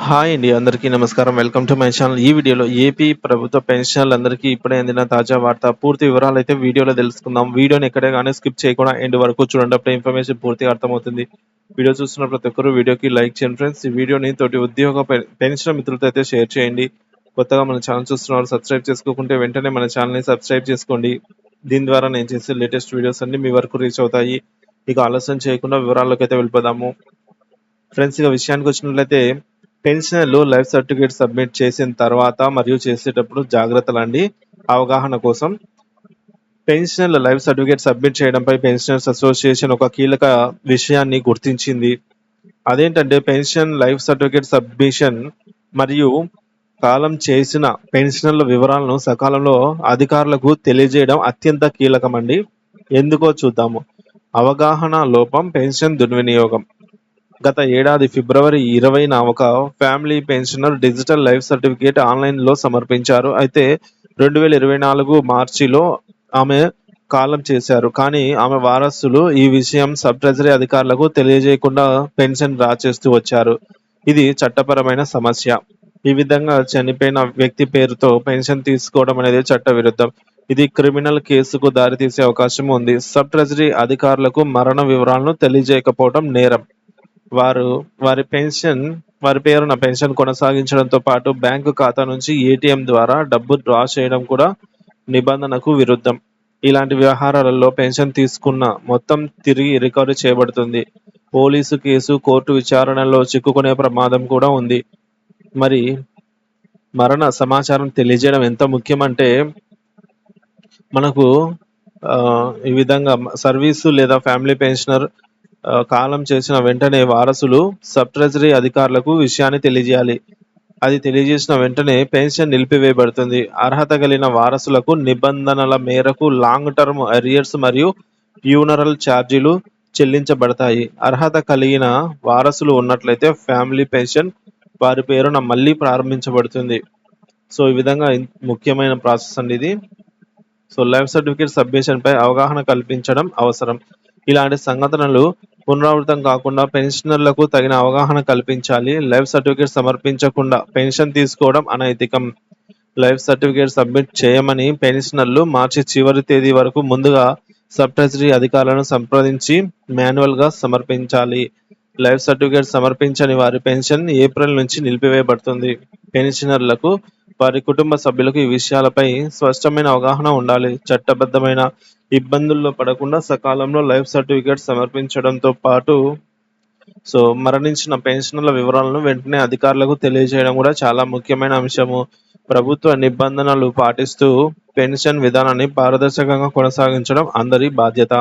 Hi అండి. అందరికీ నమస్కారం. Welcome to my channel. ఈ వీడియోలో ఏపీ ప్రభుత్వ పెన్షనర్లందరికీ ఇప్పుడే అందిన తాజా వార్త. పూర్తి వివరాలైతే వీడియోలో తెలుసుకుందాం. వీడియోని ఎక్కడ గాని స్కిప్ చేయకుండా ఎండ్ వరకు చూడండి. అప్పుడే ఇన్ఫర్మేషన్ పూర్తిగా అర్థమవుతుంది. వీడియో చూస్తున్న ప్రతి ఒక్కరు వీడియోకి లైక్ చేయండి ఫ్రెండ్స్. ఈ వీడియోని తోటి ఉద్యోగ పెన్షన్ మిత్రులతో అయితే షేర్ చేయండి. కొత్తగా మన ఛానల్ చూస్తున్నవారు సబ్స్క్రైబ్ చేసుకోకుంటే వెంటనే మన ఛానల్ని సబ్స్క్రైబ్ చేసుకోండి. దీని ద్వారా నేను చేసే లేటెస్ట్ వీడియోస్ అన్ని మీ వరకు రీచ్ అవుతాయి. ఇక ఆలస్యం చేయకుండా వివరాల్లోకి అయితే వెళ్ళిపోదాము. ఫ్రెండ్స్, ఇక విషయానికి వచ్చినట్లయితే పెన్షనర్లు లైఫ్ సర్టిఫికేట్ సబ్మిట్ చేసిన తర్వాత మరియు చేసేటప్పుడు జాగ్రత్తలండి. అవగాహన కోసం పెన్షనర్ల లైఫ్ సర్టిఫికేట్ సబ్మిట్ చేయడంపై పెన్షనర్స్ అసోసియేషన్ ఒక కీలక విషయాన్ని గుర్తించింది. అదేంటంటే పెన్షన్ లైఫ్ సర్టిఫికేట్ సబ్మిషన్ మరియు కాలం చేసిన పెన్షనర్ల వివరాలను సకాలంలో అధికారులకు తెలియజేయడం అత్యంత కీలకమండి. ఎందుకో చూద్దాము. అవగాహన లోపం, పెన్షన్ దుర్వినియోగం. గత ఏడాది ఫిబ్రవరి 20న ఒక family pensioner digital life certificate ఆన్లైన్లో సమర్పించారు. అయితే 2024 మార్చిలో ఆమె కాలం చేశారు. కానీ ఆమె వారసులు ఈ విషయం సబ్ ట్రెజరీ అధికారులకు తెలియజేయకుండా పెన్షన్ డ్రా చేస్తూ వచ్చారు. ఇది చట్టపరమైన సమస్య. ఈ విధంగా చనిపోయిన వ్యక్తి పేరుతో పెన్షన్ తీసుకోవడం అనేది చట్ట విరుద్ధం. ఇది క్రిమినల్ కేసుకు దారితీసే అవకాశం ఉంది. సబ్ ట్రెజరీ అధికారులకు మరణ వివరాలను తెలియజేయకపోవడం నేరం. వారి పేరున పెన్షన్ కొనసాగించడంతో పాటు బ్యాంకు ఖాతా నుంచి ఏటీఎం ద్వారా డబ్బు డ్రా చేయడం కూడా నిబంధనకు విరుద్ధం. ఇలాంటి వ్యవహారాలలో పెన్షన్ తీసుకున్న మొత్తం తిరిగి రికవరీ చేయబడుతుంది. పోలీసు కేసు, కోర్టు విచారణలో చిక్కుకునే ప్రమాదం కూడా ఉంది. మరి మరణ సమాచారం తెలియజేయడం ఎంత ముఖ్యమంటే మనకు ఈ విధంగా సర్వీసు లేదా ఫ్యామిలీ పెన్షనర్ కాలం చేసిన వెంటనే వారసులు సబ్ ట్రెజరీ అధికారులకు విషయాన్ని తెలియజేయాలి. అది తెలియజేసిన వెంటనే పెన్షన్ నిలిపివేయబడుతుంది. అర్హత కలిగిన వారసులకు నిబంధనల మేరకు లాంగ్ టర్మ్ అరియర్స్ మరియు ఫ్యూనరల్ ఛార్జీలు చెల్లించబడతాయి. అర్హత కలిగిన వారసులు ఉన్నట్లయితే ఫ్యామిలీ పెన్షన్ వారి పేరున మళ్ళీ ప్రారంభించబడుతుంది. సో ఈ విధంగా ముఖ్యమైన ప్రాసెస్ అండి ఇది. సో లైఫ్ సర్టిఫికేట్ సబ్మిషన్ పై అవగాహన కల్పించడం అవసరం. ఇలాంటి సంఘటనలు పునరావృతం కాకుండా పెన్షనర్లకు తగిన అవగాహన కల్పించాలి. లైఫ్ సర్టిఫికేట్ సమర్పించకుండా పెన్షన్ తీసుకోవడం అనైతికం. లైఫ్ సర్టిఫికేట్ సబ్మిట్ చేయమని పెన్షనర్లు మార్చి చివరి తేదీ వరకు ముందుగా సబ్ ట్రెజరీ అధికారులను సంప్రదించి మాన్యువల్ గా సమర్పించాలి. లైఫ్ సర్టిఫికేట్ సమర్పించని వారి పెన్షన్ ఏప్రిల్ నుంచి నిలిపివేయబడుతుంది. పెన్షనర్లకు, వారి కుటుంబ సభ్యులకు ఈ విషయాలపై స్పష్టమైన అవగాహన ఉండాలి. చట్టబద్ధమైన ఇబ్బందుల్లో పడకుండా సకాలంలో లైఫ్ సర్టిఫికేట్ సమర్పించడంతో పాటు మరణించిన పెన్షనర్ల వివరాలను వెంటనే అధికారులకు తెలియజేయడం కూడా చాలా ముఖ్యమైన అంశము. ప్రభుత్వ నిబంధనలు పాటిస్తూ పెన్షన్ విధానాన్ని పారదర్శకంగా కొనసాగించడం అందరి బాధ్యత.